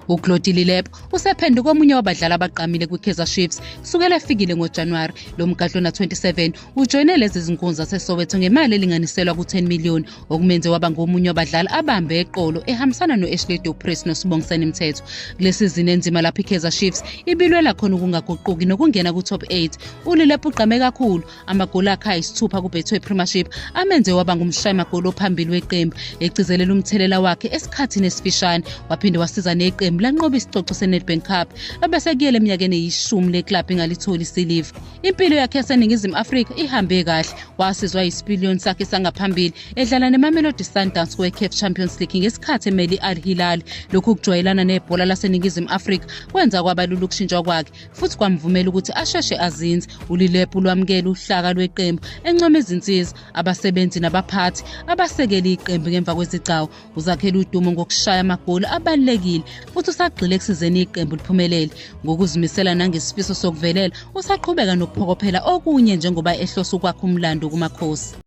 uClodie Lelope usephenduke omunye wabadlali abaqamile kwiKaizer Chiefs kusukela efikile ngoJanuwari. Lo mgadlona 27 ujoyine lezi zinkunzi zaseSoweto ngemali elinganiselwa ku10 million, okumenze waba ngomunye wabadlali abambe eqolo ehambisana noAshley Dupree noSibongiseni Mthetho. Kulesizini enzima lapho iKaizer Chiefs ibilwela khona ukungaguquki nokungena ku-top 8. uLelope ugqame kakhulu, amagoli akhe ayisithupha kubethwe Premiership amenze waba ngumshayi magoli ophambili weqembu, egcizelela umthelela wakhe esikhathini esifishane. Waphinde wasiza neqembu lanqoba isicoco seNedbank Cup, abese kuyele eminyakeni eyishumi leclub ingalitholi isiliva. Impilo yakhe yaseNingizimu Afrika ihambe kahle, wasizwa isipiliyoni sakhe sangaphambili edlala neMamelodi Sundowns kweCAF Champions League ngesikhathi emeli Al Hilal. Lokhu kujwayelana nebhola laseNingizimu Afrika kwenza kwaba lula ukushintsha kwakhe futhi kwamvumela ukuthi asheshe azinze. uLelope lwamukela uhlaka lweqembu encoma izinsiza, abasebenzi nabaphathi abasekela iqembu ngemva kwezigcawu. Uzakhela udumo ngokushaya amagoli abalulekile futhi usagxile ekusizeni iqembu liphumelele. Ngokuzimisela nangesifiso sokuvelela usaqhubeka nokuphokophela okunye njengoba ehlose ukwakha umlando kumakhosi.